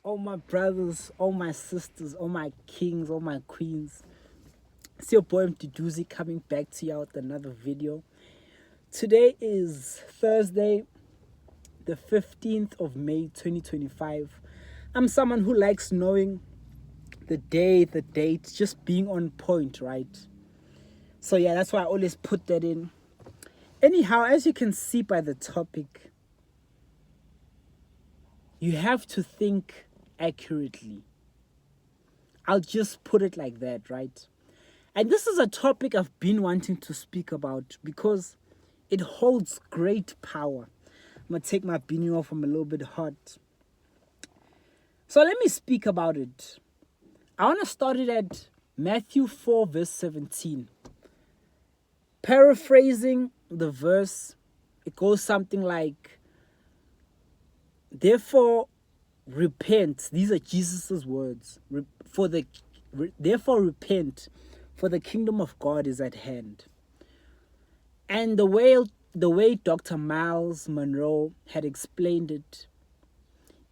all my brothers, all my sisters, all my kings, all my queens. It's your boy Mduduzi coming back to you with another video. Today is Thursday, the 15th of May 2025. I'm someone who likes knowing the day, the date, just being on point, right? So yeah, that's why I always put that in. Anyhow, as you can see by the topic, you have to think accurately. I'll just put it like that, right? And this is a topic I've been wanting to speak about because it holds great power. I'm going to take my beanie off. I'm a little bit hot. So let me speak about it. I want to start it at Matthew 4 verse 17. Paraphrasing the verse, it goes something like, therefore repent. These are Jesus's words. Therefore repent, for the kingdom of God is at hand. And the way Dr. Miles Monroe had explained it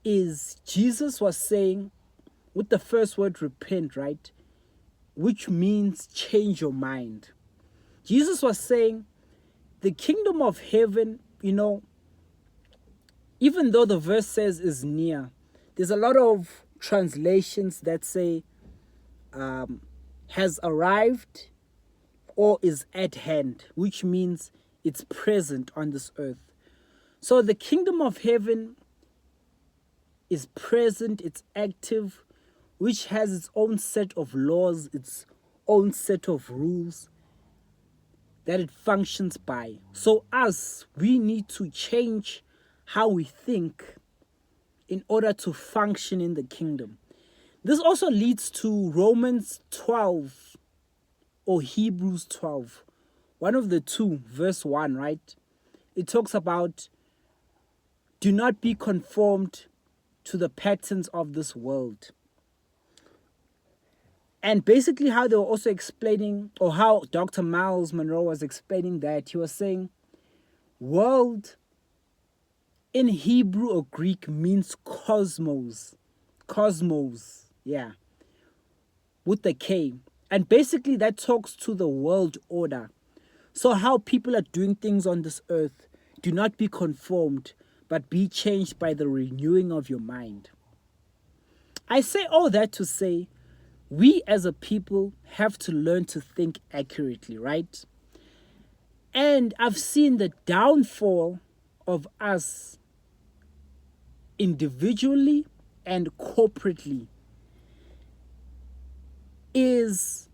is Jesus was saying, with the first word repent, right, which means change your mind. Jesus was saying the kingdom of heaven, even though the verse says is near, there's a lot of translations that say has arrived or is at hand, which means it's present on this earth. So the kingdom of heaven is present, it's active, which has its own set of laws, its own set of rules that it functions by. So we need to change how we think in order to function in the kingdom. This also leads to Romans 12 or Hebrews 12. One of the two, verse 1, right? It talks about, do not be conformed to the patterns of this world. And basically how they were also explaining, or how Dr. Miles Monroe was explaining that, he was saying, world in Hebrew or Greek means cosmos. Cosmos, yeah, with the K. And basically that talks to the world order. So how people are doing things on this earth, do not be conformed, but be changed by the renewing of your mind. I say all that to say, we as a people have to learn to think accurately, right? And I've seen the downfall of us individually and corporately is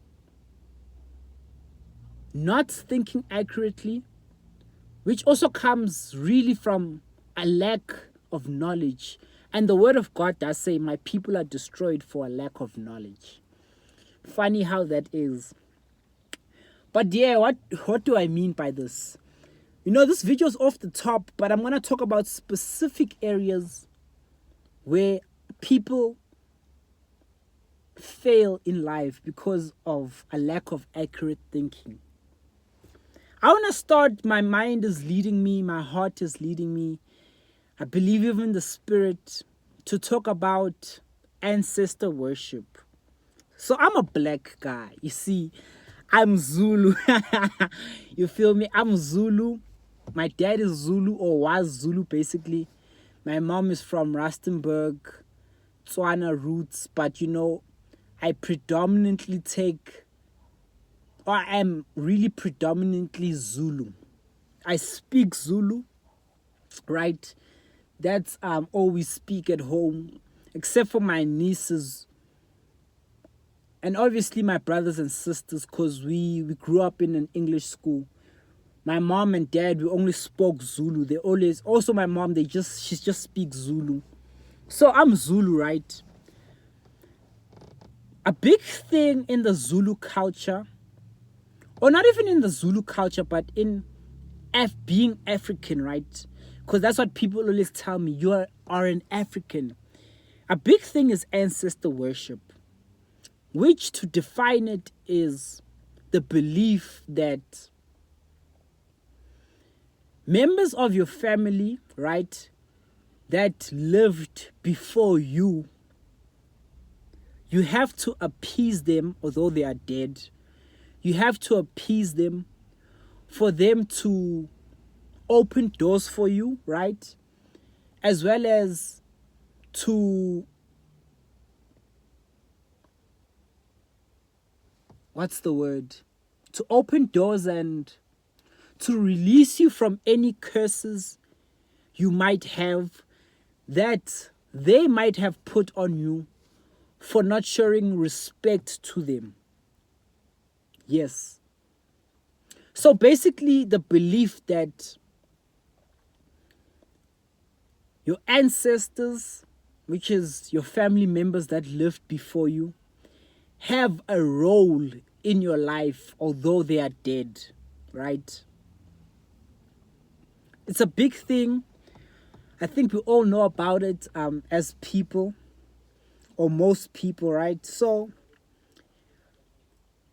not thinking accurately, which also comes really from a lack of knowledge. And the word of God does say, my people are destroyed for a lack of knowledge. Funny how that is. But yeah, what do I mean by this? This video is off the top, but I'm going to talk about specific areas where people fail in life because of a lack of accurate thinking. I want to start, my mind is leading me, my heart is leading me, I believe even the spirit, to talk about ancestor worship. So I'm a black guy, you see, I'm Zulu. You feel me? I'm Zulu. My dad is Zulu, or was Zulu basically. My mom is from Rustenburg, Tswana roots, but I predominantly I am really predominantly Zulu. I speak Zulu, right? That's all we speak at home, except for my nieces and obviously my brothers and sisters, because we grew up in an English school. My mom and dad, we only spoke Zulu. They always, also my mom, she just speaks Zulu. So I'm Zulu, right? A big thing in the Zulu culture, or not even in the Zulu culture, but in being African, right? Because that's what people always tell me, you are an African. A big thing is ancestor worship, which, to define it, is the belief that members of your family, right, that lived before you you have to appease them, although they are dead. You have to appease them for them to open doors for you, right? As well as to, what's the word? To open doors and to release you from any curses you might have that they might have put on you for not showing respect to them. Yes. So basically, the belief that your ancestors, which is your family members that lived before you, have a role in your life, although they are dead, right? It's a big thing. I think we all know about it as people, or most people, right? So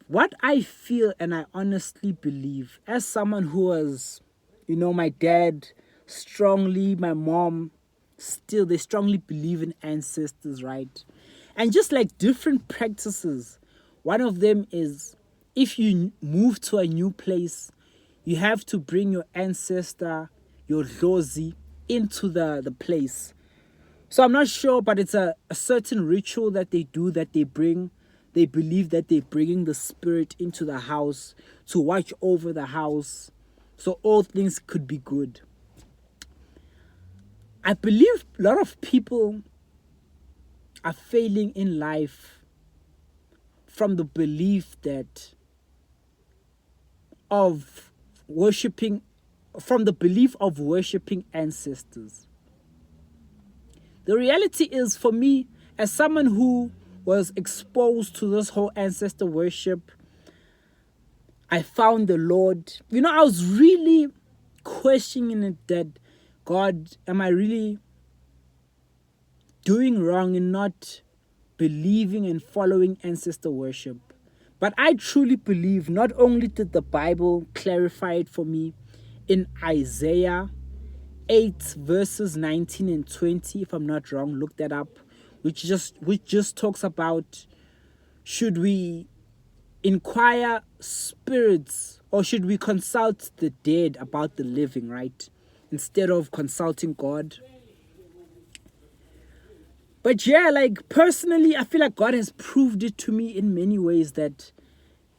what I feel and I honestly believe, as someone who was, my dad strongly, my mom still, they strongly believe in ancestors, right? And just like different practices, one of them is if you move to a new place, you have to bring your ancestor, your dlozi, into the place. So I'm not sure, but it's a certain ritual that they do, that they bring. They believe that they're bringing the spirit into the house to watch over the house, so all things could be good. I believe a lot of people are failing in life from the belief that of worshiping, from the belief of worshiping ancestors. The reality is, for me, as someone who was exposed to this whole ancestor worship, I found the Lord. I was really questioning it, that God, am I really doing wrong in not believing and following ancestor worship? But I truly believe, not only did the Bible clarify it for me in Isaiah 8 verses 19 and 20, if I'm not wrong, look that up, which just talks about, should we inquire spirits or should we consult the dead about the living, right? Instead of consulting God. But yeah, like personally, I feel like God has proved it to me in many ways that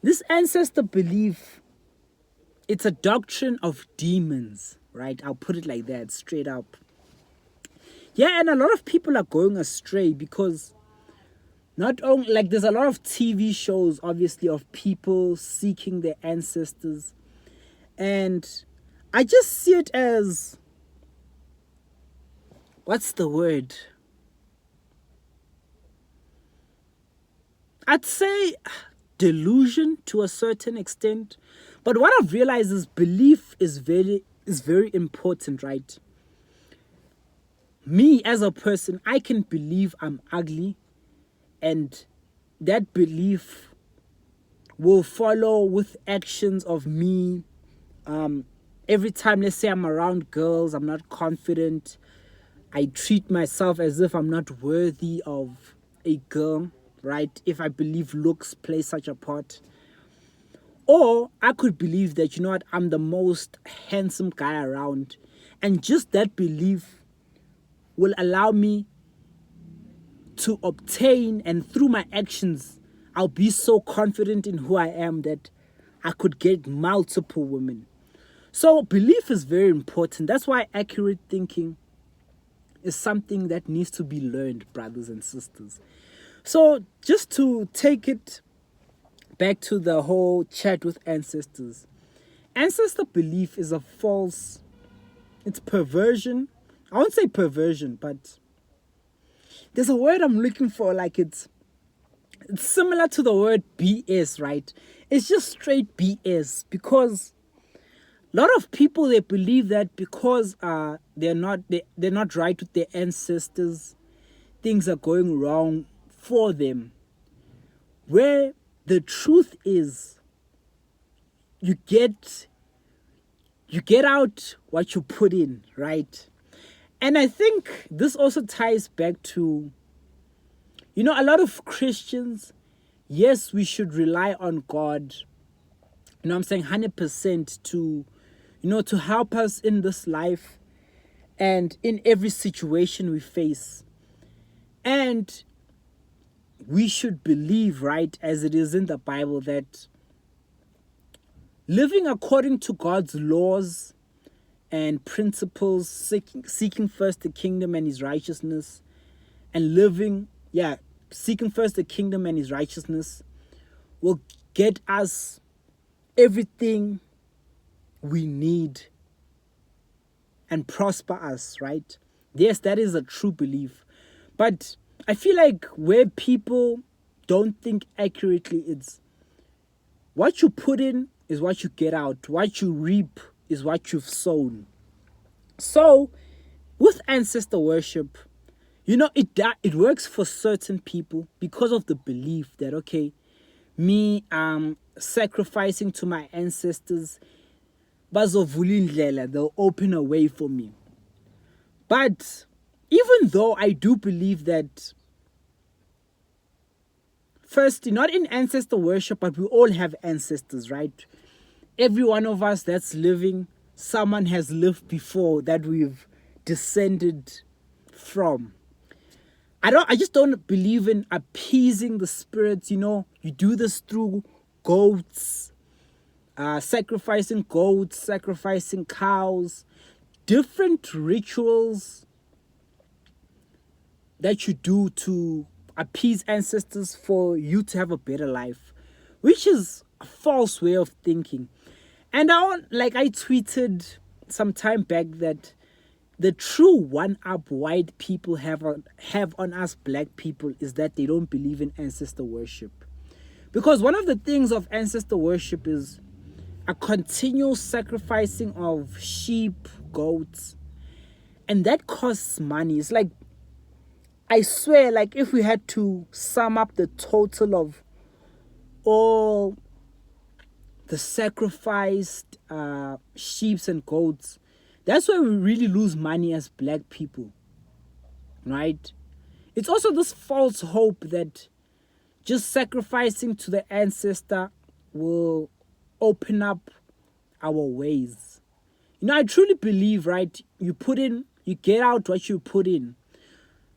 this ancestor belief, it's a doctrine of demons, right? I'll put it like that, straight up. Yeah, and a lot of people are going astray because not only, like, there's a lot of TV shows, obviously, of people seeking their ancestors. And I just see it as, what's the word? I'd say delusion to a certain extent. But what I've realized is belief is very important, right? Me as a person, I can believe I'm ugly, and that belief will follow with actions of me. Every time, let's say I'm around girls, I'm not confident, I treat myself as if I'm not worthy of a girl, right? If I believe looks play such a part. Or I could believe that, I'm the most handsome guy around. And just that belief will allow me to obtain, and through my actions, I'll be so confident in who I am that I could get multiple women. So belief is very important. That's why accurate thinking is something that needs to be learned, brothers and sisters. So just to take it back to the whole chat with ancestors. Ancestor belief is a false, it's perversion. I won't say perversion, but there's a word I'm looking for, like it's similar to the word BS, right? It's just straight BS, because a lot of people, they believe that because they're not right with their ancestors, things are going wrong for them. Where the truth is, you get out what you put in, right? And I think this also ties back to, A lot of Christians, yes, we should rely on God, I'm saying 100% to help us in this life and in every situation we face. And we should believe, right, as it is in the Bible, that living according to God's laws and principles, seeking first the kingdom and his righteousness, and seeking first the kingdom and his righteousness will get us everything we need and prosper us, right? Yes, that is a true belief. But I feel like where people don't think accurately, it's what you put in is what you get out. What you reap is what you've sown. So, with ancestor worship, it works for certain people because of the belief that, okay, me sacrificing to my ancestors, they'll open a way for me. But even though I do believe that, firstly, not in ancestor worship, but we all have ancestors, right? Every one of us that's living, someone has lived before that we've descended from. I just don't believe in appeasing the spirits. You do this through goats, sacrificing goats, sacrificing cows, different rituals that you do to appease ancestors for you to have a better life, which is a false way of thinking. And I tweeted some time back that the true one-up white people have on us black people is that they don't believe in ancestor worship. Because one of the things of ancestor worship is a continual sacrificing of sheep, goats, and that costs money. It's like, I swear, like if we had to sum up the total of all the sacrificed sheep and goats, that's where we really lose money as black people, right? It's also this false hope that just sacrificing to the ancestor will open up our ways. I truly believe, right, you get out what you put in.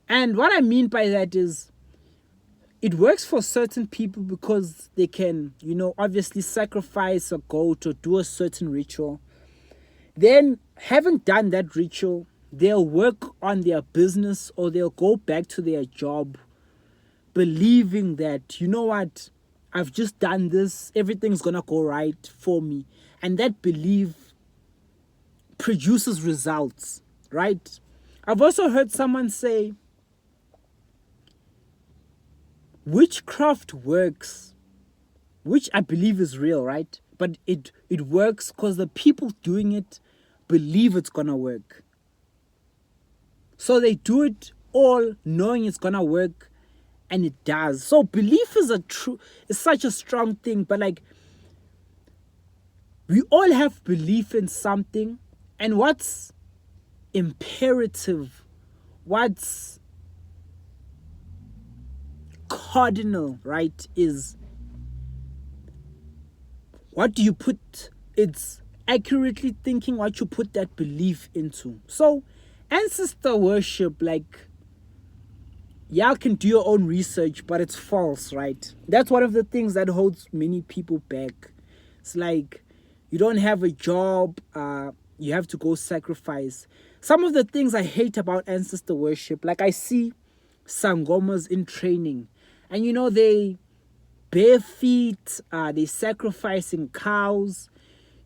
And what I mean by that is, it works for certain people because they can, obviously sacrifice a goat or do a certain ritual. Then, having done that ritual, they'll work on their business or they'll go back to their job believing that, what, I've just done this, everything's gonna go right for me. And that belief produces results, right? I've also heard someone say, witchcraft works, which I believe is real, right? But it works because the people doing it believe it's gonna work. So they do it all knowing it's gonna work, and it does. So belief is such a strong thing, but like, we all have belief in something, and what's imperative, what's cardinal, right, is what do you put, it's accurately thinking what you put that belief into. So ancestor worship, like, y'all can do your own research, but it's false, right? That's one of the things that holds many people back. It's like, you don't have a job, you have to go sacrifice. Some of the things I hate about ancestor worship, like I see sangomas in training, and they bare feet, they sacrificing cows.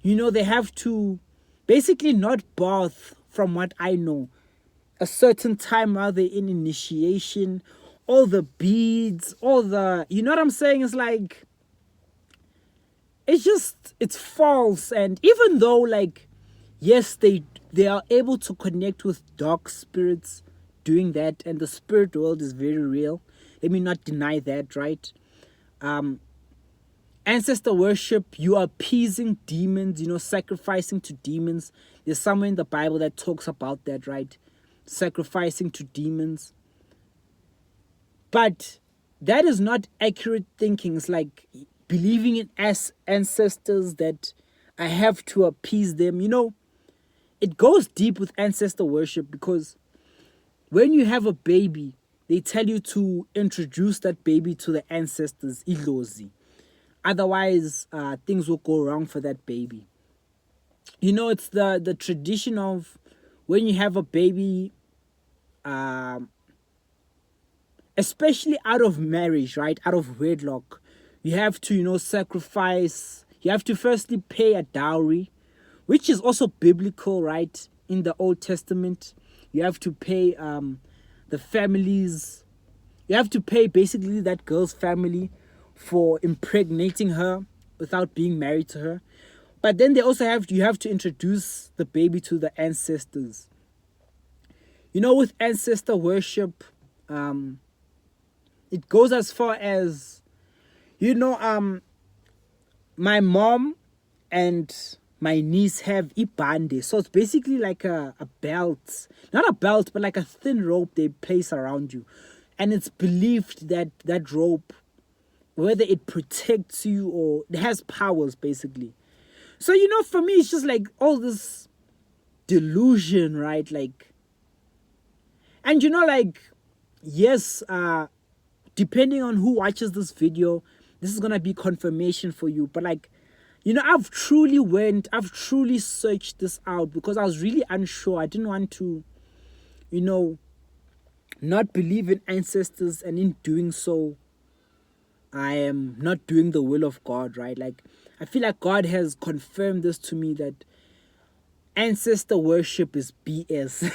They have to basically not bath, from what I know, a certain time while they're in initiation. All the beads, all the, you know what I'm saying? It's like, it's false. And even though, like, yes, they are able to connect with dark spirits doing that, and the spirit world is very real. Let me not deny that, right? Ancestor worship, you are appeasing demons, sacrificing to demons. There's somewhere in the Bible that talks about that, right? Sacrificing to demons. But that is not accurate thinking. It's like believing in as ancestors that I have to appease them. It goes deep with ancestor worship, because when you have a baby, they tell you to introduce that baby to the ancestors, idlozi. Otherwise, things will go wrong for that baby. It's the tradition of when you have a baby, um, especially out of marriage, right? Out of wedlock, you have to, sacrifice. You have to firstly pay a dowry, which is also biblical, right? In the Old Testament, you have to pay the families. You have to pay basically that girl's family for impregnating her without being married to her. But then you have to introduce the baby to the ancestors. With ancestor worship, it goes as far as, my mom and my niece have ibande. So it's basically like a belt. Not a belt, but like a thin rope they place around you. And it's believed that that rope, whether it protects you or it has powers, basically. So, for me, it's just like all this delusion, right? Like, and yes, depending on who watches this video, this is gonna be confirmation for you. But I've truly searched this out, because I was really unsure. I didn't want to, not believe in ancestors, and in doing so, I am not doing the will of God, right? Like, I feel like God has confirmed this to me, that ancestor worship is BS.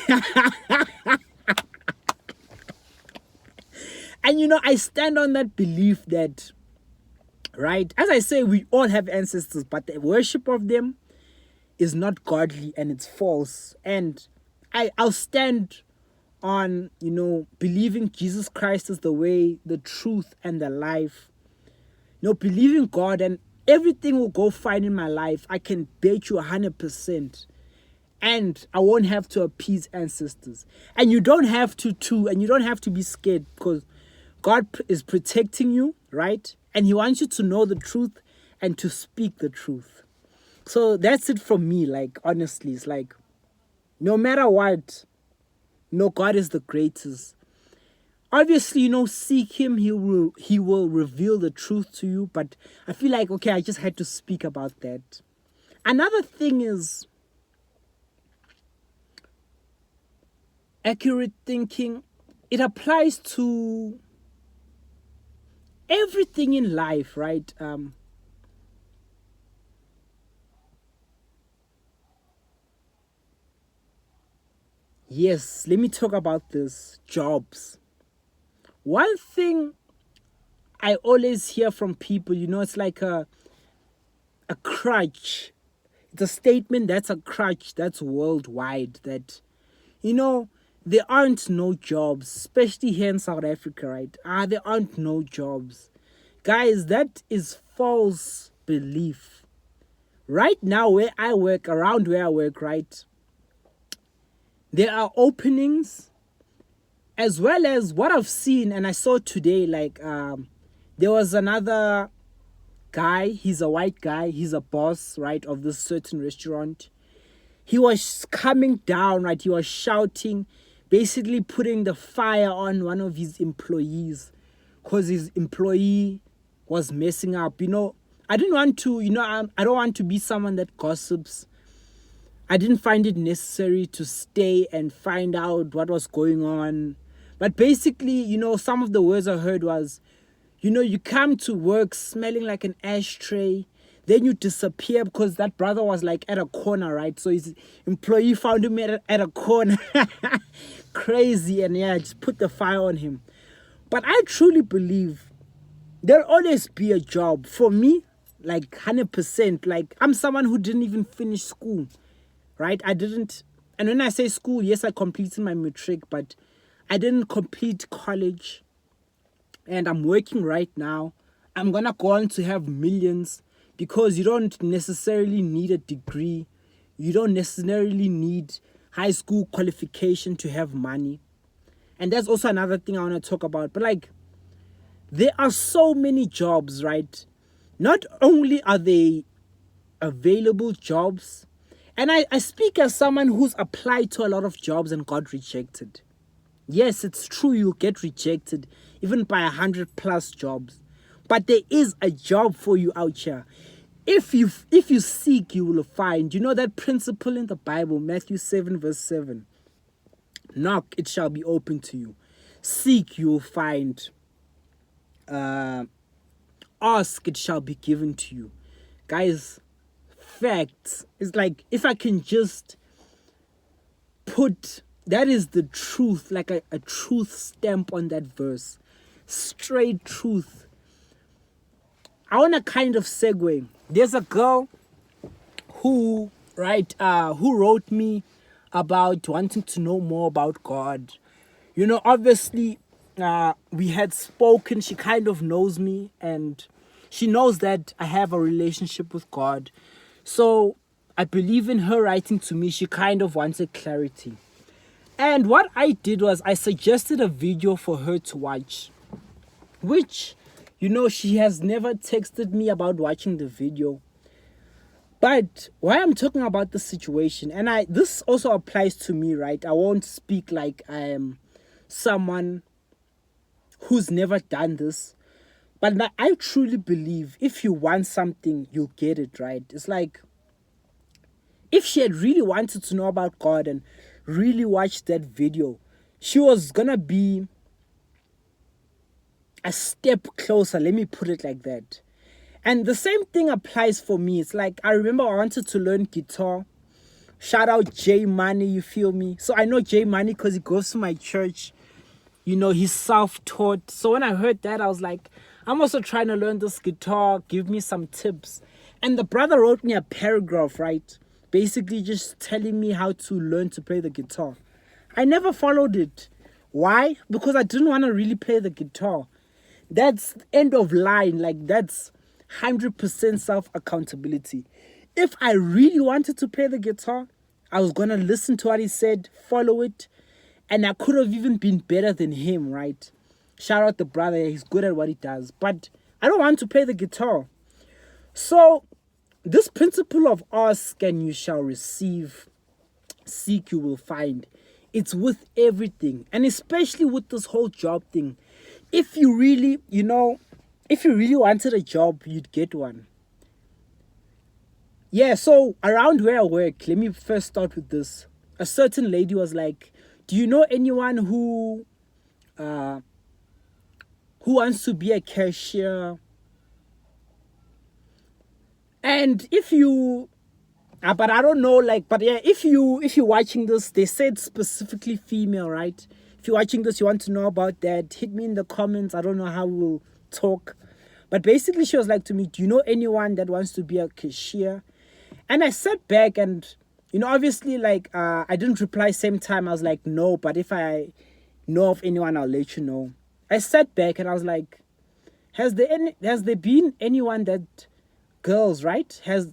And I stand on that belief that, right, as I say, we all have ancestors, but the worship of them is not godly and it's false. And I'll stand on, believing Jesus Christ is the way, the truth, and the life. Believing God, and everything will go fine in my life. I can bet you 100%. And I won't have to appease ancestors. And you don't have to too, and you don't have to be scared, because God is protecting you, right? And He wants you to know the truth and to speak the truth. So that's it from me. Like, honestly, it's like, no matter what, God is the greatest. Obviously, seek Him. He will reveal the truth to you. But I feel like, okay, I just had to speak about that. Another thing is accurate thinking. It applies to everything in life, right? Yes, let me talk about this. Jobs. One thing I always hear from people, it's like a crutch. It's a statement that's a crutch that's worldwide, that, there aren't no jobs, especially here in South Africa, right? There aren't no jobs. Guys, that is false belief. Right now, around where I work, right, there are openings, as well as what I've seen, and I saw today, like, there was another guy. He's a white guy. He's a boss, right, of this certain restaurant. He was coming down, right? He was shouting, basically putting the fire on one of his employees, because his employee was messing up. I didn't want to, I don't want to be someone that gossips. I didn't find it necessary to stay and find out what was going on. But basically, some of the words I heard was, you come to work smelling like an ashtray, then you disappear, because that brother was like at a corner, right? So his employee found him at a corner. Crazy. And yeah, just put the fire on him. But I truly believe there'll always be a job for me, like 100%. Like, I'm someone who didn't even finish school, right? I didn't. And when I say school, yes, I completed my matric, but I didn't complete college. And I'm working right now. I'm gonna go on to have millions, because you don't necessarily need a degree. You don't necessarily need high school qualification to have money. And that's also another thing I want to talk about. But like, There are so many jobs, right? Not only are they available jobs, and I speak as someone who's applied to a lot of jobs and got rejected. Yes, it's true, you'll get rejected even by 100+ jobs. But there is a job for you out here. If you seek, you will find. You know that principle in the Bible, Matthew 7 verse 7. Knock, it shall be open to you. Seek, you will find. Ask, it shall be given to you. Guys, facts. It's like, if I can just put, that is the truth, like a truth stamp on that verse. Straight truth. I want to kind of segue. There's a girl who wrote me about wanting to know more about God. You know, obviously, we had spoken. She kind of knows me, and she knows that I have a relationship with God. So I believe in her writing to me. She kind of wanted clarity. And what I did was I suggested a video for her to watch, which, you know, she has never texted me about watching the video. But why I'm talking about the situation, and this also applies to me, right? I won't speak like I am someone who's never done this. But I truly believe if you want something, you'll get it, right? It's like, if she had really wanted to know about God and really watched that video, she was gonna be a step closer, let me put it like that. And the same thing applies for me. It's like, I remember I wanted to learn guitar. Shout out J Money, you feel me? So I know J Money because he goes to my church. You know, he's self-taught. So when I heard that, I was like, I'm also trying to learn this guitar. Give me some tips. And the brother wrote me a paragraph, right? Basically just telling me how to learn to play the guitar. I never followed it. Why? Because I didn't want to really play the guitar. That's end of line. Like, that's 100% self-accountability. If I really wanted to play the guitar, I was going to listen to what he said, follow it, and I could have even been better than him, right? Shout out the brother, he's good at what he does. But I don't want to play the guitar. So, this principle of ask and you shall receive, seek you will find, it's with everything. And especially with this whole job thing. If you really, if you really wanted a job, you'd get one. Yeah, so around where I work, let me first start with this. A certain lady was like, do you know anyone who wants to be a cashier? And if you, but I don't know, like, but yeah, if you're watching this, they said specifically female, right? If you're watching this, you want to know about that, hit me in the comments. I don't know how we'll talk. But basically, she was like to me, do you know anyone that wants to be a cashier? And I sat back and, obviously, like, I didn't reply same time. I was like, no, but if I know of anyone, I'll let you know. I sat back and I was like, has there been anyone that girls, right, has,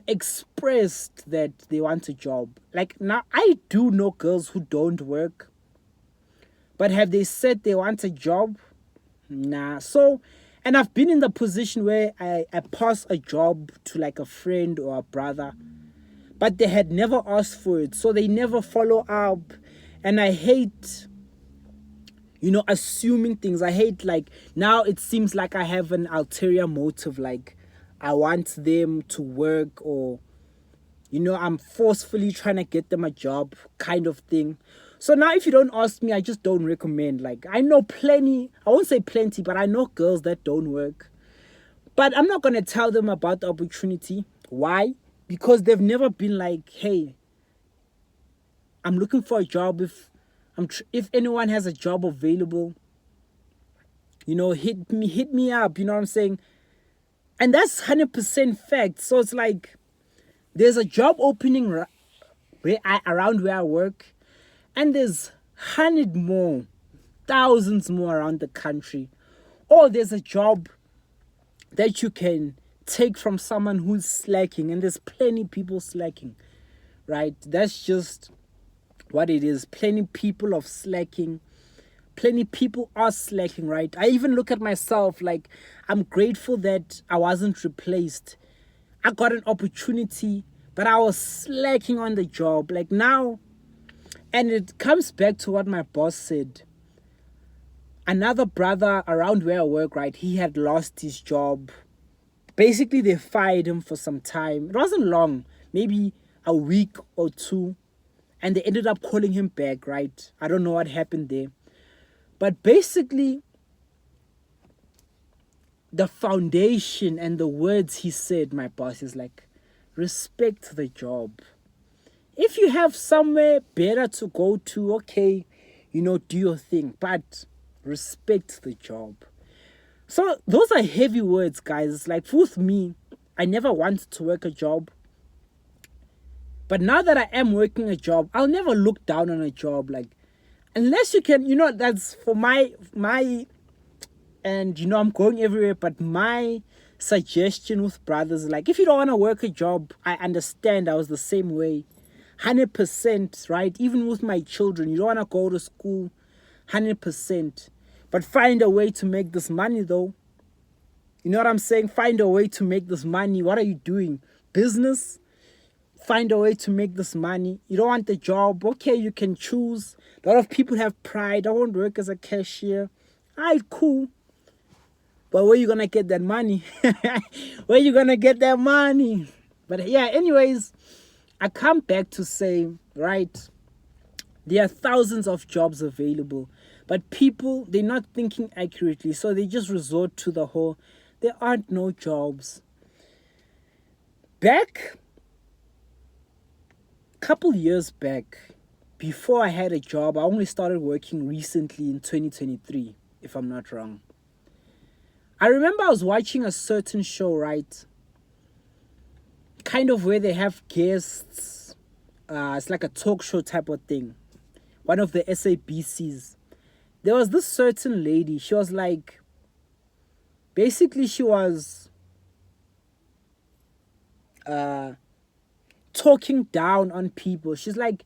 expressed that they want a job? Like, now, I do know girls who don't work. But have they said they want a job? Nah. So, and I've been in the position where I pass a job to like a friend or a brother, but they had never asked for it. So they never follow up. And I hate, assuming things. I hate, like, now it seems like I have an ulterior motive. Like, I want them to work, or, I'm forcefully trying to get them a job kind of thing. So now if you don't ask me, I just don't recommend. Like, I know plenty, I won't say plenty, but I know girls that don't work. But I'm not going to tell them about the opportunity. Why? Because they've never been like, hey, I'm looking for a job. If anyone has a job available, hit me up. You know what I'm saying? And that's 100% fact. So it's like, there's a job opening around where I work. And there's 100 more, thousands more around the country. Or there's a job that you can take from someone who's slacking. And there's plenty people slacking, right? That's just what it is. Plenty people of slacking. plenty people are slacking, right? I even look at myself, like, I'm grateful that I wasn't replaced. I got an opportunity, but I was slacking on the job. Like now, and it comes back to what my boss said. Another brother around where I work, right? He had lost his job. Basically, they fired him for some time. It wasn't long, maybe a week or two. And they ended up calling him back, right? I don't know what happened there. But basically, the foundation and the words he said, my boss, is like, respect the job. If you have somewhere better to go to, okay, do your thing, but respect the job. So those are heavy words, guys. Like with me, I never wanted to work a job. But now that I am working a job, I'll never look down on a job. Like, unless you can, that's for my, and I'm going everywhere, but my suggestion with brothers, like, if you don't want to work a job, I understand. I was the same way. 100%, right? Even with my children, you don't want to go to school, 100%. But find a way to make this money, though. You know what I'm saying? Find a way to make this money. What are you doing? Business? Find a way to make this money. You don't want the job? Okay, you can choose. A lot of people have pride. I won't work as a cashier. Alright, cool. But where you gonna get that money? Where you gonna get that money? But yeah, anyways, I come back to say, right, there are thousands of jobs available, but people, they're not thinking accurately, so they just resort to the whole, there aren't no jobs. Back, couple years back, before I had a job, I only started working recently in 2023, if I'm not wrong. I remember I was watching a certain show, right? Kind of where they have guests. It's like a talk show type of thing. One of the SABCs. There was this certain lady. She was like, basically she was talking down on people. She's like,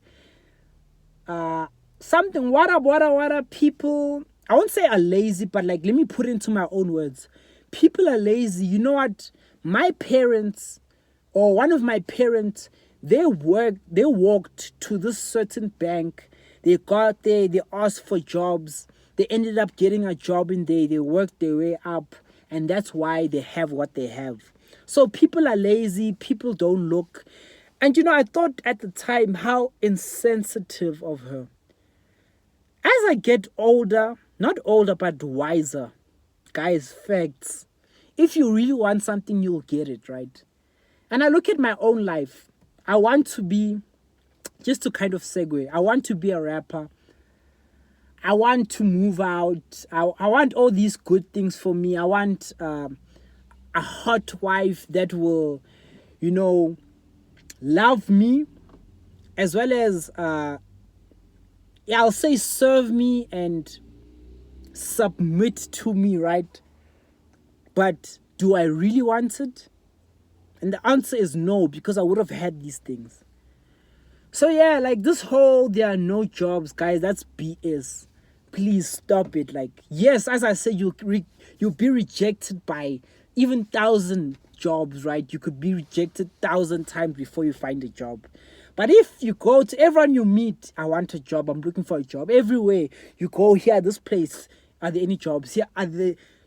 something, what up, people, I won't say are lazy, but like, let me put it into my own words. People are lazy. You know what? My parents, or one of my parents, they walked to this certain bank. They got there, they asked for jobs. They ended up getting a job in there. They worked their way up. And that's why they have what they have. So people are lazy. People don't look. And I thought at the time how insensitive of her. As I get older, not older, but wiser, guys, facts. If you really want something, you'll get it, right? And I look at my own life. I want to be, just to kind of segue, I want to be a rapper. I want to move out. I want all these good things for me. I want a hot wife that will, love me, as well as, I'll say serve me and submit to me, right? But do I really want it? And the answer is no, because I would have had these things. So yeah, like this whole there are no jobs, guys, that's BS. Please stop it. Like, yes, as I said, you'll be rejected by even 1,000 jobs, right? You could be rejected 1,000 times before you find a job. But if you go to everyone you meet, I want a job, I'm looking for a job. Everywhere you go, here, this place, are there any jobs? Here,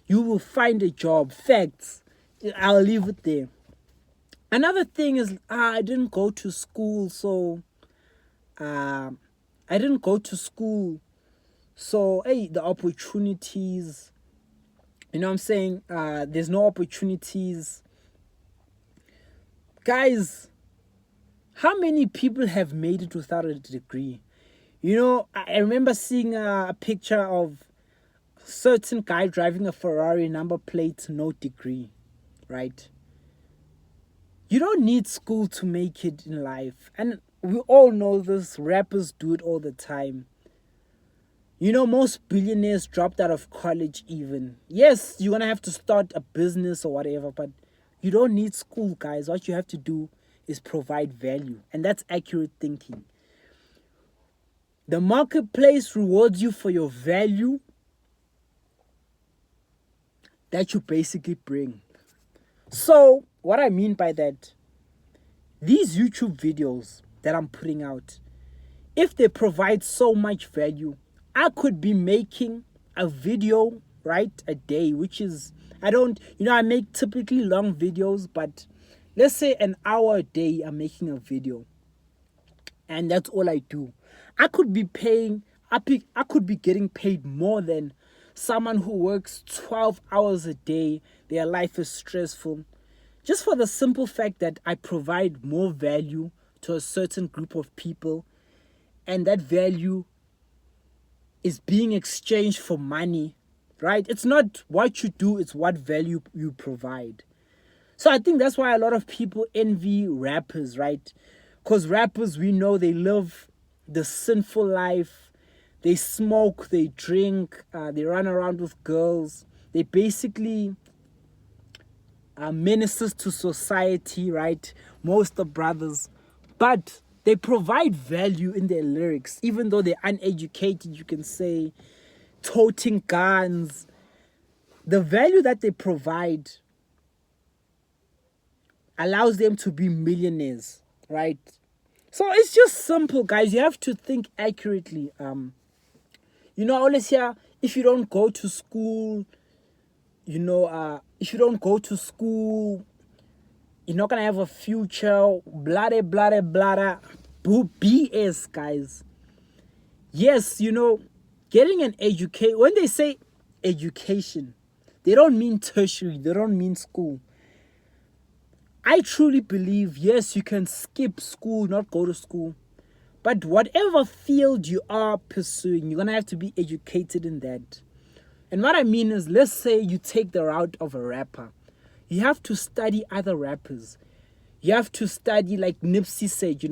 you will find a job. Facts. I'll leave it there. Another thing is, I didn't go to school, so hey, the opportunities, you know what I'm saying? There's no opportunities. Guys, how many people have made it without a degree? I remember seeing a picture of a certain guy driving a Ferrari, number plate, no degree, right? You don't need school to make it in life. And we all know this. Rappers do it all the time. Most billionaires dropped out of college even. Yes, you're going to have to start a business or whatever, but you don't need school, guys. What you have to do is provide value. And that's accurate thinking. The marketplace rewards you for your value that you basically bring. So, what I mean by that, these YouTube videos that I'm putting out, if they provide so much value, I could be making a video, right, a day, which is, I make typically long videos, but let's say an hour a day I'm making a video. And that's all I do. I could be getting paid more than someone who works 12 hours a day. Their life is stressful. Just for the simple fact that I provide more value to a certain group of people, and that value is being exchanged for money, right? It's not what you do, it's what value you provide. So I think that's why a lot of people envy rappers, right? Because rappers, we know they live the sinful life. They smoke, they drink, they run around with girls. They basically are menaces to society, right? Most are brothers. But they provide value in their lyrics, even though they're uneducated, you can say, toting guns. The value that they provide allows them to be millionaires, right? So it's just simple, guys. You have to think accurately. I always hear, if you don't go to school, you're not gonna have a future, blah blah blah. BS, guys. Yes, getting an education, when they say education, they don't mean tertiary, they don't mean school. I truly believe, yes, you can skip school, not go to school. But whatever field you are pursuing, you're going to have to be educated in that. And what I mean is, let's say you take the route of a rapper. You have to study other rappers. You have to study, like Nipsey said,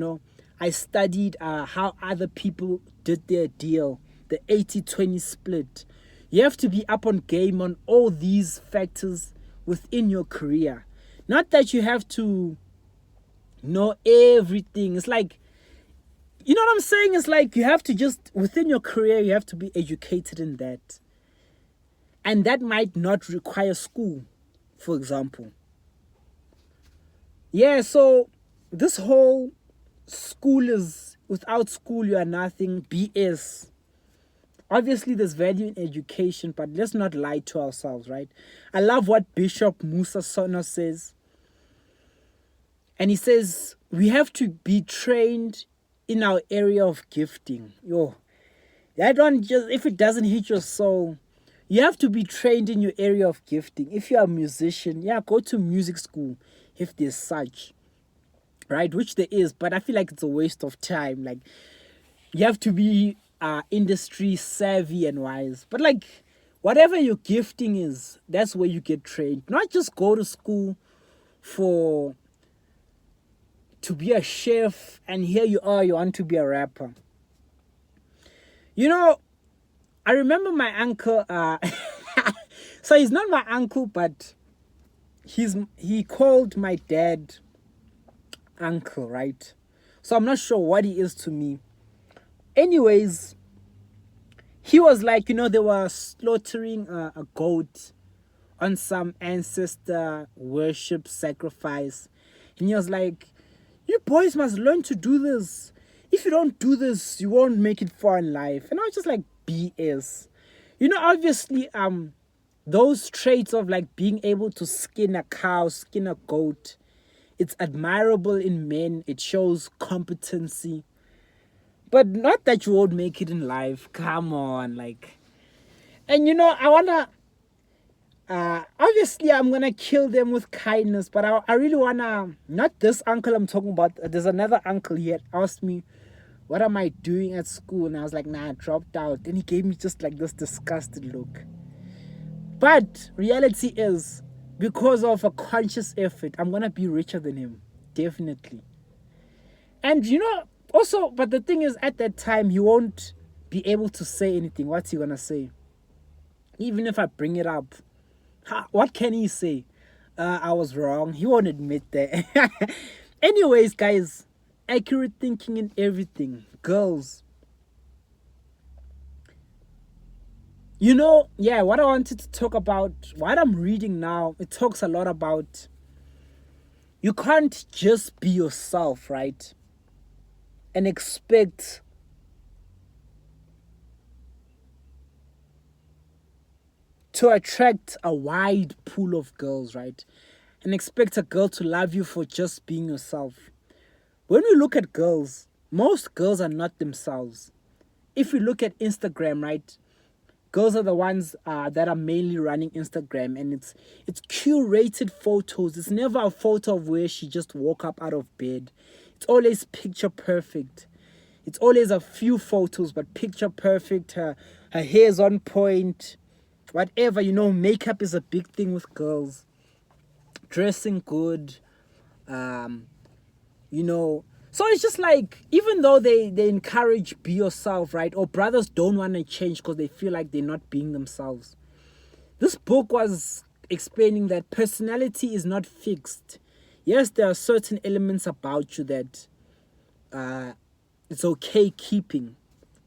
I studied how other people did their deal, the 80-20 split. You have to be up on game on all these factors within your career. Not that you have to know everything. It's like, you know what I'm saying? It's like you have to just, within your career, you have to be educated in that. And that might not require school, for example. Yeah, so this whole school is, without school you are nothing, BS. Obviously, there's value in education, but let's not lie to ourselves, right? I love what Bishop Musa Sono says. And he says, we have to be trained in our area of gifting. That one, just if it doesn't hit your soul, you have to be trained in your area of gifting. If you're a musician, go to music school if there's such, right? Which there is, but I feel like it's a waste of time. Like, you have to be industry savvy and wise. But like, whatever your gifting is, that's where you get trained. Not just go to school to be a chef, and here you want to be a rapper. I remember my uncle, so he's not my uncle, but he called my dad uncle, right? So I'm not sure what he is to me. Anyways, he was like, they were slaughtering a goat on some ancestor worship sacrifice. And he was like, you boys must learn to do this. If you don't do this, you won't make it far in life. And I was just like, BS. Obviously, those traits of like being able to skin a cow, skin a goat, it's admirable in men. It shows competency. But not that you won't make it in life. Come on, like. And I wanna. Obviously, I'm gonna kill them with kindness, but I really wanna. Not this uncle I'm talking about. There's another uncle. He had asked me, "What am I doing at school?" And I was like, "Nah, I dropped out." Then he gave me just like this disgusted look. But reality is, because of a conscious effort, I'm gonna be richer than him, definitely. And also, but the thing is, at that time, he won't be able to say anything. What's he gonna say? Even if I bring it up, what can he say? I was wrong. He won't admit that. Anyways, guys, accurate thinking in everything. Girls, Yeah, what I wanted to talk about, what I'm reading now, it talks a lot about you can't just be yourself, right? And expect to attract a wide pool of girls, right? And expect a girl to love you for just being yourself. When we look at girls, most girls are not themselves. If we look at Instagram, right? Girls are the ones that are mainly running Instagram, and it's curated photos. It's never a photo of where she just woke up out of bed. It's always picture perfect. It's always a few photos, but picture perfect. Her hair's on point. Whatever, makeup is a big thing with girls. Dressing good, um, you know. So it's just like, even though they encourage be yourself, right? Or brothers don't want to change because they feel like they're not being themselves. This book was explaining that personality is not fixed. Yes, there are certain elements about you that it's okay keeping,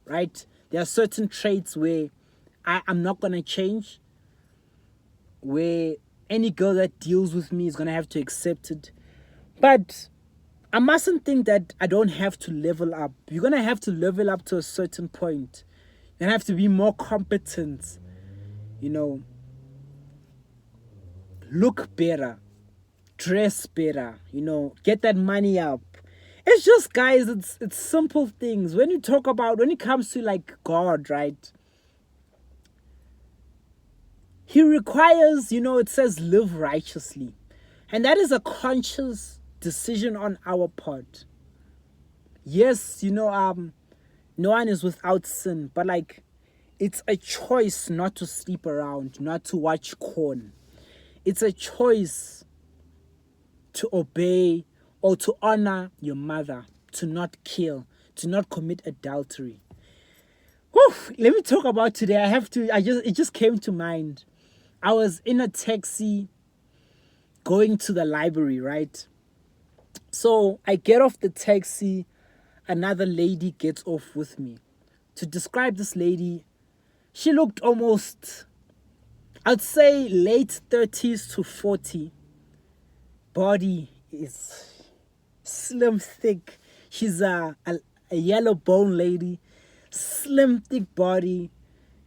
right? There are certain traits where I'm not going to change, where any girl that deals with me is going to have to accept it. But I mustn't think that I don't have to level up. You're going to have to level up to a certain point. You're going to have to be more competent, you know, look better, dress better, get that money up. It's just, guys, it's simple things. When it comes to like God, right? He requires, it says live righteously. And that is a conscious decision on our part. Yes, no one is without sin, but like it's a choice not to sleep around, not to watch corn. It's a choice to obey or to honor your mother, to not kill, to not commit adultery. Whew, let me talk about today. It just came to mind. I was in a taxi going to the library, right? So I get off the taxi, another lady gets off with me. To describe this lady, she looked almost, I'd say, late 30s to 40. Body is slim, thick. She's a yellow bone lady, slim, thick body.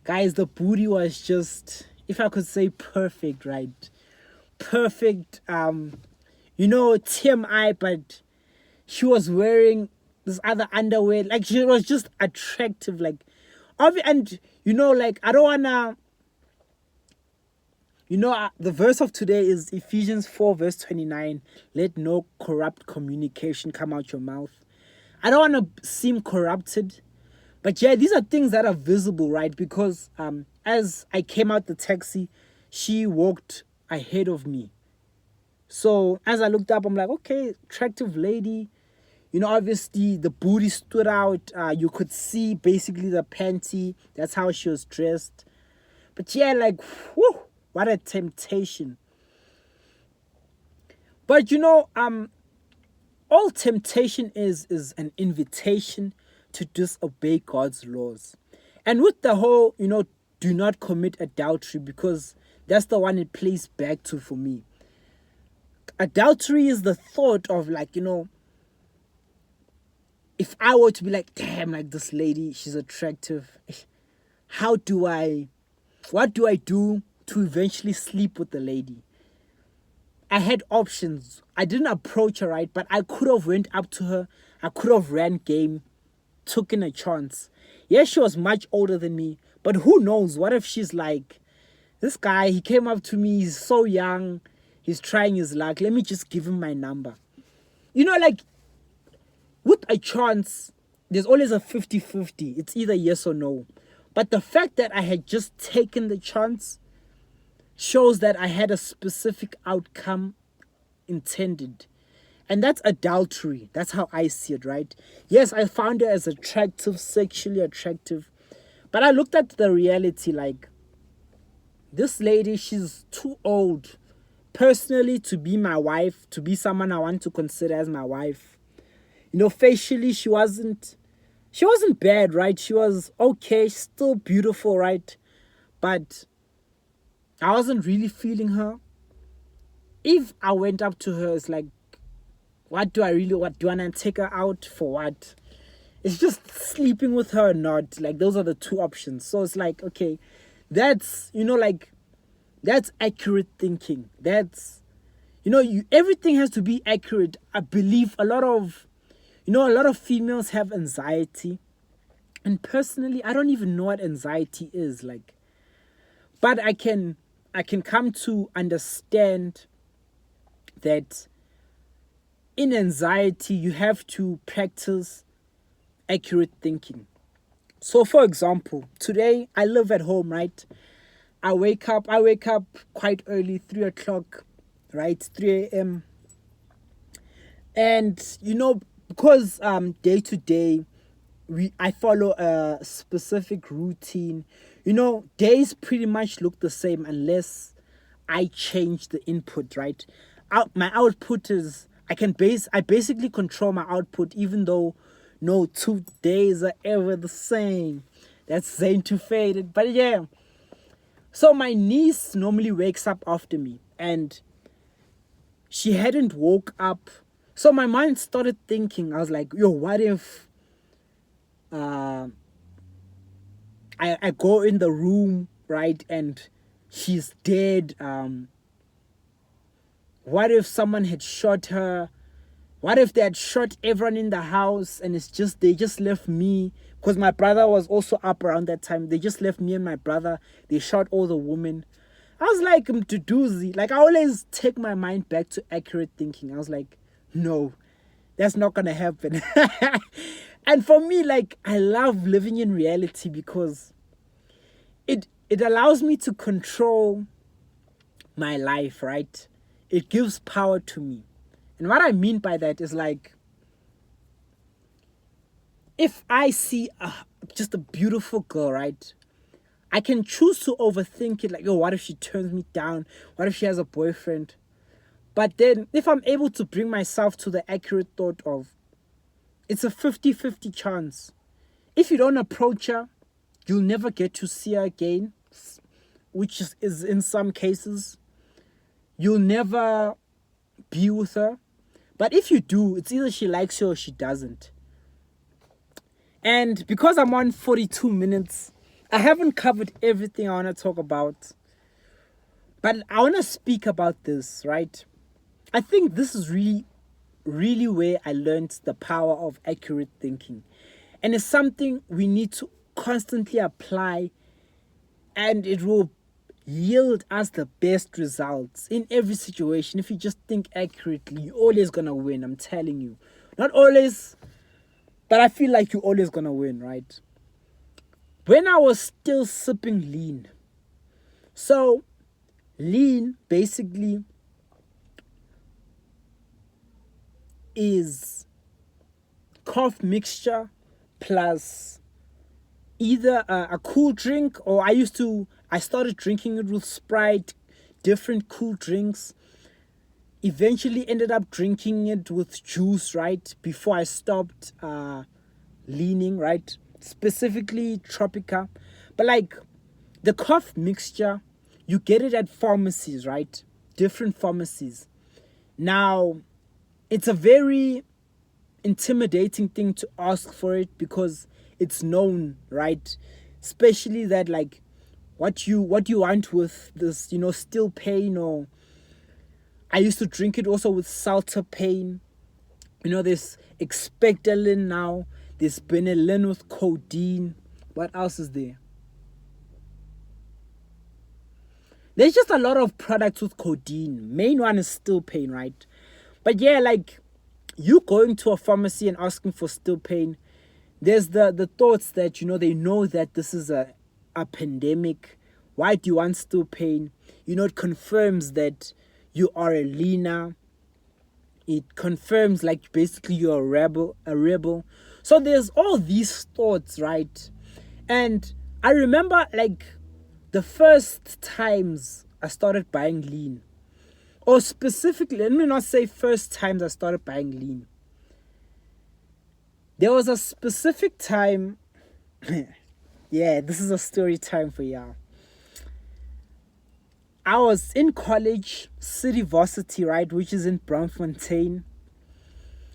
Guys, the booty was just, if I could say, perfect, right? Perfect, TMI, but she was wearing this other underwear. Like, she was just attractive. Like, and, like, I don't wanna, the verse of today is Ephesians 4, verse 29. Let no corrupt communication come out your mouth. I don't want to seem corrupted. But yeah, these are things that are visible, right? Because as I came out the taxi, she walked ahead of me. So as I looked up, I'm like, okay, attractive lady. Obviously the booty stood out. You could see basically the panty. That's how she was dressed. But yeah, like, whew, what a temptation. But all temptation is an invitation to disobey God's laws. And with the whole, do not commit adultery, because that's the one it plays back to for me. Adultery is the thought of, like, if I were to be like, damn, like, this lady, she's attractive. What do I do to eventually sleep with the lady? I had options. I didn't approach her, right? But I could have went up to her. I could have ran game, took in a chance. Yes, she was much older than me, but who knows? What if she's like, this guy, he came up to me, he's so young, he's trying his luck, let me just give him my number. Like, with a chance, there's always a 50-50. It's either yes or no. But the fact that I had just taken the chance shows that I had a specific outcome intended. And that's adultery. That's how I see it, right? Yes, I found her as attractive, sexually attractive. But I looked at the reality, like, this lady, she's too old personally to be my wife, to be someone I want to consider as my wife. Facially, she wasn't bad, right? She was okay, still beautiful, right? but I wasn't really feeling her. If I went up to her, it's like, what do I want to take her out for what? It's just sleeping with her or not. Like, those are the two options. So it's like, okay, that's, that's accurate thinking. That's, everything has to be accurate. I believe a lot of females have anxiety. And personally, I don't even know what anxiety is like. But I can come to understand that in anxiety, you have to practice accurate thinking. So, for example, today I live at home, right? I wake up quite early, 3 o'clock, right? 3 a.m. And, because day to day, I follow a specific routine. Days pretty much look the same unless I change the input, right? My output is, I basically control my output, even though no 2 days are ever the same. That's Zane to faded. But yeah. So my niece normally wakes up after me, and she hadn't woke up. So my mind started thinking, I was like, yo, what if I go in the room, right, and she's dead? What if someone had shot her? What if they had shot everyone in the house and they just left me? Because my brother was also up around that time. They just left me and my brother. They shot all the women. I was like, to doozy. Like, I always take my mind back to accurate thinking. I was like, no, that's not going to happen. And for me, like, I love living in reality because it allows me to control my life, right? It gives power to me. And what I mean by that is, like, if I see just a beautiful girl, right, I can choose to overthink it. Like, oh, what if she turns me down? What if she has a boyfriend? But then if I'm able to bring myself to the accurate thought of, it's a 50-50 chance. If you don't approach her, you'll never get to see her again, which is in some cases. You'll never be with her. But if you do, it's either she likes you or she doesn't. And because I'm on 42 minutes, I haven't covered everything I want to talk about. But I want to speak about this, right? I think this is really, really where I learned the power of accurate thinking. And it's something we need to constantly apply, and it will yield us the best results in every situation. If you just think accurately, you're always going to win, I'm telling you. Not always, but I feel like you're always going to win, right? When I was still sipping lean. So, lean basically is cough mixture plus either a cool drink, or I started drinking it with Sprite, different cool drinks. Eventually ended up drinking it with juice, right? Before I stopped leaning, right? Specifically Tropica. But like the cough mixture, you get it at pharmacies, right? Different pharmacies. Now, it's a very intimidating thing to ask for it because it's known, right? Especially that, like, what you want with this, still pain, or I used to drink it also with Salter pain. There's Expectorant now. There's Benelin with codeine. What else is there? There's just a lot of products with codeine. Main one is still pain, right? But yeah, like, you going to a pharmacy and asking for still pain, there's the thoughts that, they know that this is a pandemic. Why do you want still pain? It confirms that you are a leaner. It confirms, like, basically you're a rebel. So there's all these thoughts, right? And I remember, like, the first times I started buying lean, or specifically, let me not say first times I started buying lean. There was a specific time, yeah, this is a story time for y'all. I was in college, City Varsity, right, which is in Braamfontein,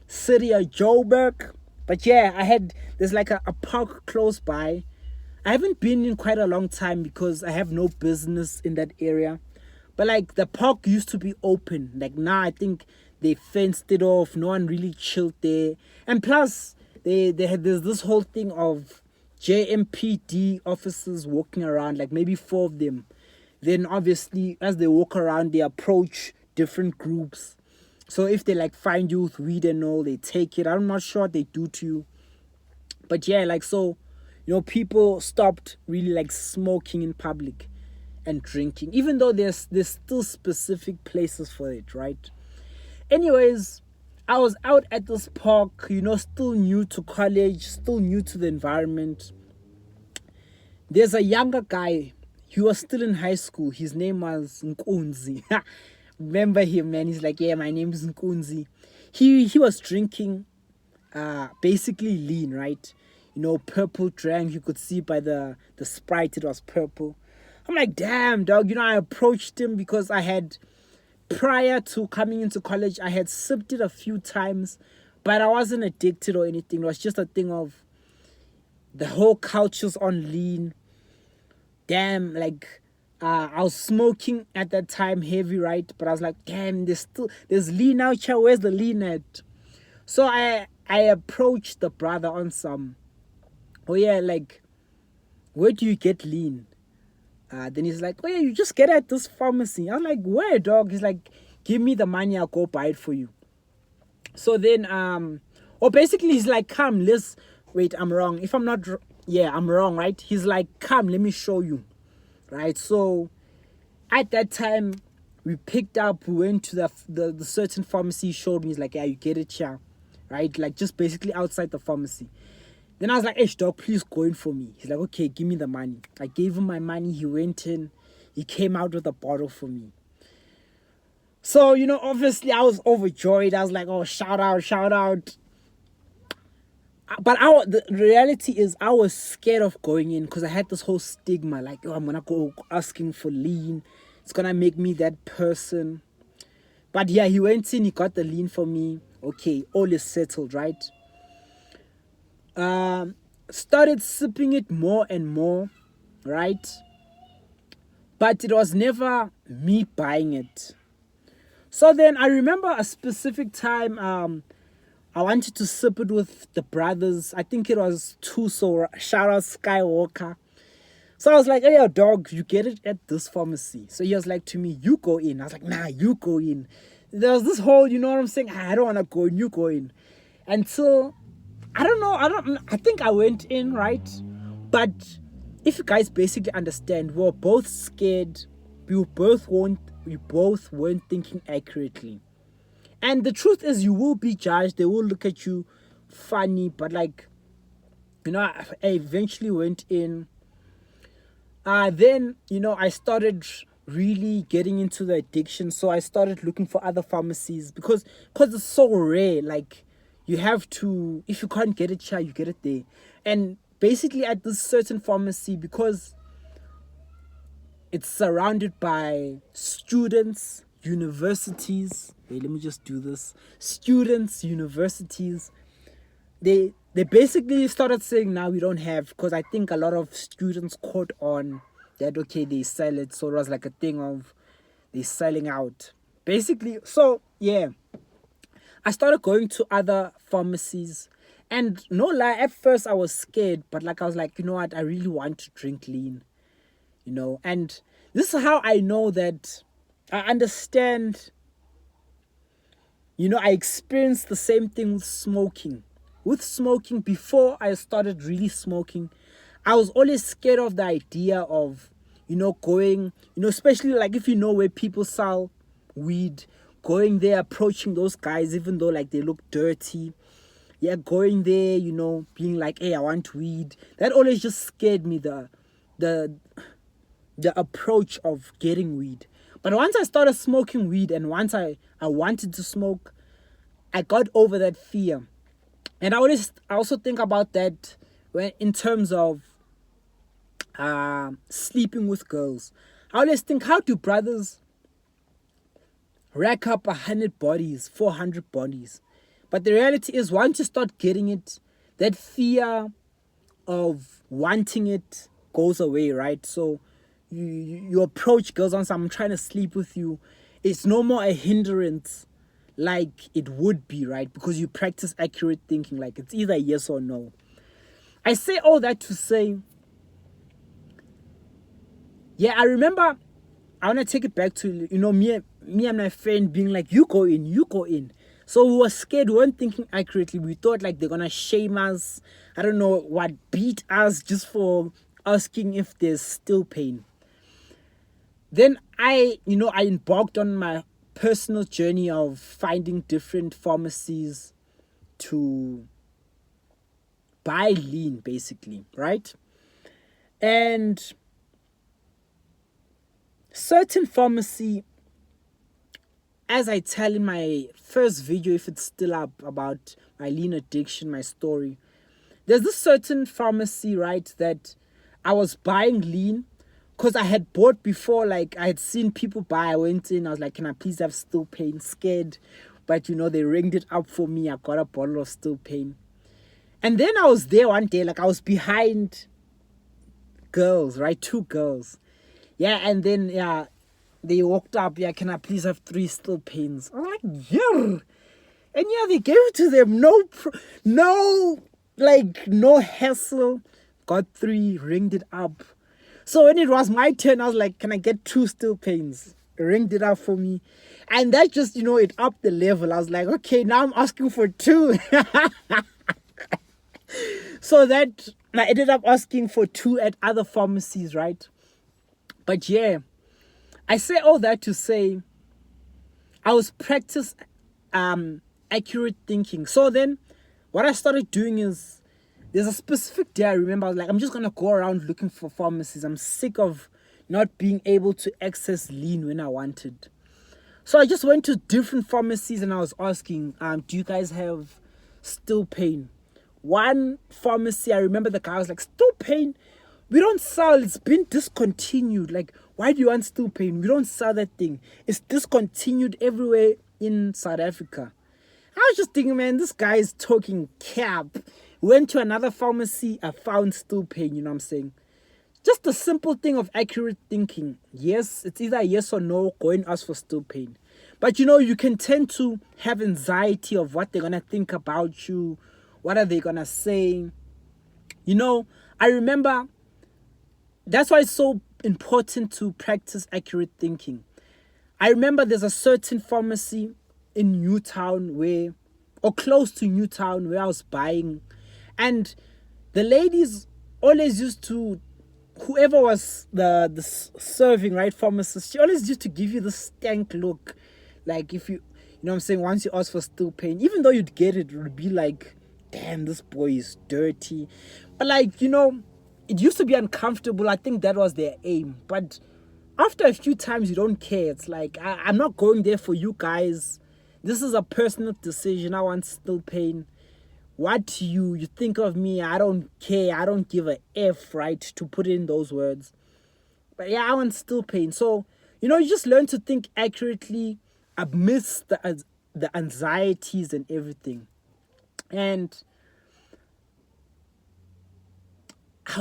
City of Joburg. But yeah, there's like a park close by. I haven't been in quite a long time because I have no business in that area. But like the park used to be open. Like now I think they fenced it off. No one really chilled there. And plus there's this whole thing of JMPD officers walking around, like maybe 4 of them. Then obviously as they walk around they approach different groups. So if they like find you with weed and all, they take it. I'm not sure what they do to you. But yeah, like so, people stopped really like smoking in public and drinking, even though there's still specific places for it, right? Anyways, I was out at this park, still new to college, still new to the environment. There's a younger guy. He was still in high school. His name was Nkunzi. Remember him, man? He's like, yeah, my name is Nkunzi. He was drinking basically lean, right? Purple drank. You could see by the Sprite it was purple. I'm like, damn, dog. I approached him because prior to coming into college, I had sipped it a few times, but I wasn't addicted or anything. It was just a thing of the whole culture's on lean. Damn, like, I was smoking at that time heavy, right? But I was like, damn, there's lean out here. Where's the lean at? So I approached the brother on some, oh yeah, like, where do you get lean? Then he's like, oh yeah, you just get at this pharmacy. I'm like, where, dog? He's like, give me the money, I'll go buy it for you. So then, basically he's like, come, wait, I'm wrong. If I'm not, I'm wrong, right? He's like, come, let me show you, right? So at that time, we went to the certain pharmacy he showed me. He's like, yeah, you get it here, right? Like, just basically outside the pharmacy. Then I was like, hey, dog, please go in for me. He's like, okay, give me the money. I gave him my money. He went in. He came out with a bottle for me. So, obviously I was overjoyed. I was like, oh, shout out, shout out. But the reality is I was scared of going in because I had this whole stigma. Like, oh, I'm going to go asking for lean. It's going to make me that person. But yeah, he went in. He got the lean for me. Okay, all is settled, right? Started sipping it more and more, right? But it was never me buying it. So then I remember a specific time I wanted to sip it with the brothers. I think it was Tuso, shout out Skywalker. So I was like, hey, dog, you get it at this pharmacy. So he was like to me, you go in. I was like, nah, you go in. There was this whole, you know what I'm saying? I don't want to go in, you go in. Until I think I went in, right? But if you guys basically understand, we were both scared. We both weren't thinking accurately. And the truth is, you will be judged. They will look at you funny. But like, I eventually went in. Then, I started really getting into the addiction. So I started looking for other pharmacies because it's so rare. Like, you have to, if you can't get it here, you get it there. And basically at this certain pharmacy, because it's surrounded by students, universities. Wait, let me just do this. Students, universities. They basically started saying, now we don't have, because I think a lot of students caught on that, okay, they sell it. So it was like a thing of they selling out. Basically, so yeah. I started going to other pharmacies, and no lie, at first I was scared, but like I was like, you know what, I really want to drink lean, and this is how I know that I understand, I experienced the same thing with smoking. With smoking, before I started really smoking, I was always scared of the idea of, going, especially like if where people sell weed, going there, approaching those guys, even though like they look dirty. Yeah, going there, being like, hey, I want weed. That always just scared me, the approach of getting weed. But once I started smoking weed and once I wanted to smoke, I got over that fear. And I also think about that when in terms of sleeping with girls. I always think, how do brothers rack up 100 bodies, 400 bodies? But the reality is, once you start getting it, that fear of wanting it goes away, right? So you approach girls on some, I'm trying to sleep with you. It's no more a hindrance like it would be, right? Because you practice accurate thinking, like it's either yes or no. I say all that to say, yeah, I remember, I want to take it back to, me and my friend being like, you go in, you go in. So we were scared, we weren't thinking accurately. We thought like they're gonna shame us, I don't know what, beat us just for asking if there's still pain. Then I embarked on my personal journey of finding different pharmacies to buy lean, basically, right? And certain pharmacy, as I tell in my first video, if it's still up, about my lean addiction, my story, there's this certain pharmacy, right, that I was buying lean because I had bought before. Like, I had seen people buy. I went in, I was like, can I please have still pain? Scared, but they ringed it up for me. I got a bottle of still pain. And then I was there one day, like I was behind girls, right, 2 girls. Yeah, and then they walked up, can I please have 3 still pains? I'm like, yeah. And they gave it to them. No hassle. Got 3, ringed it up. So when it was my turn, I was like, can I get 2 still pains? Ringed it up for me. And that just, it upped the level. I was like, okay, now I'm asking for 2. So that I ended up asking for 2 at other pharmacies, right? But yeah, I say all that to say, I was practice accurate thinking. So then what I started doing is, there's a specific day I remember, I was like, I'm just gonna go around looking for pharmacies. I'm sick of not being able to access lean when I wanted. So I just went to different pharmacies and I was asking, do you guys have still pain? One pharmacy, I remember the guy was like, still pain? We don't sell, it's been discontinued. Like, why do you want still pain? We don't sell that thing. It's discontinued everywhere in South Africa. I was just thinking, man, this guy is talking cap. Went to another pharmacy, I found still pain, you know what I'm saying? Just the simple thing of accurate thinking. Yes, it's either yes or no, go and ask for still pain. But you can tend to have anxiety of what they're going to think about you. What are they going to say? I remember, that's why it's so important to practice accurate thinking. I remember there's a certain pharmacy in Newtown or close to Newtown, where I was buying. And the ladies always used to, whoever was the serving, right, pharmacist, she always used to give you the stank look. Like, if you know what I'm saying, once you ask for still pain, even though you'd get it, it would be like, damn, this boy is dirty. But like, it used to be uncomfortable. I think that was their aim. But after a few times, you don't care. It's like, I'm not going there for you guys. This is a personal decision. I want still pain. What you think of me, I don't care. I don't give a F, right, to put in those words. But yeah, I want still pain. So, you just learn to think accurately amidst the anxieties and everything. And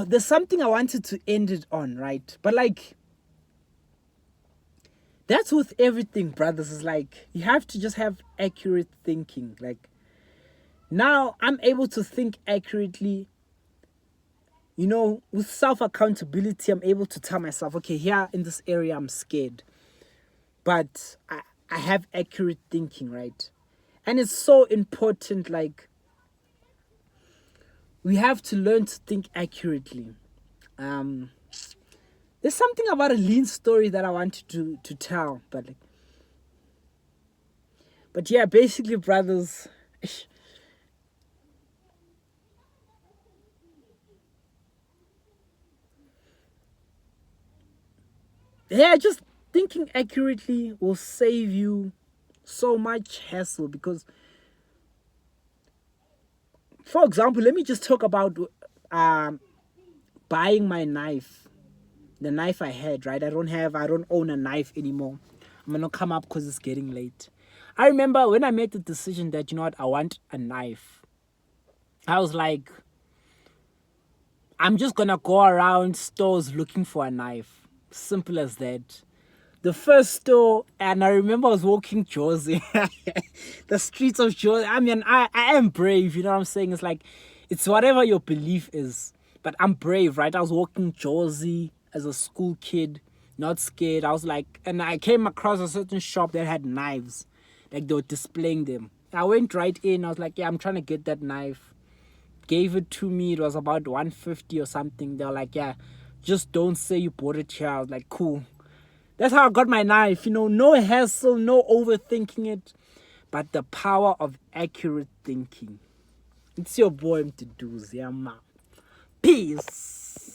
there's something I wanted to end it on, right? But like, that's with everything, brothers. It's like, you have to just have accurate thinking. Like, now I'm able to think accurately. With self-accountability, I'm able to tell myself, okay, here in this area, I'm scared. But I have accurate thinking, right? And it's so important, like, we have to learn to think accurately. There's something about a lean story that I wanted to tell, but yeah, basically, brothers, yeah, just thinking accurately will save you so much hassle. Because, for example, let me just talk about buying my knife. the knife I had, right? I don't own a knife anymore. I'm gonna come up because it's getting late. I remember when I made the decision that, you know what, I want a knife. I was like, I'm just gonna go around stores looking for a knife. Simple as that. The first store, and I remember I was walking Jersey, the streets of Jersey. I mean, I am brave, you know what I'm saying? It's like, it's whatever your belief is. But I'm brave, right? I was walking Jersey as a school kid, not scared. I was like, and I came across a certain shop that had knives. Like, they were displaying them. I went right in. I was like, yeah, I'm trying to get that knife. Gave it to me. It was about 150 or something. They were like, yeah, just don't say you bought it here. I was like, cool. That's how I got my knife. You know, no hassle, no overthinking it, but the power of accurate thinking. It's your boy Mduduzi. Peace.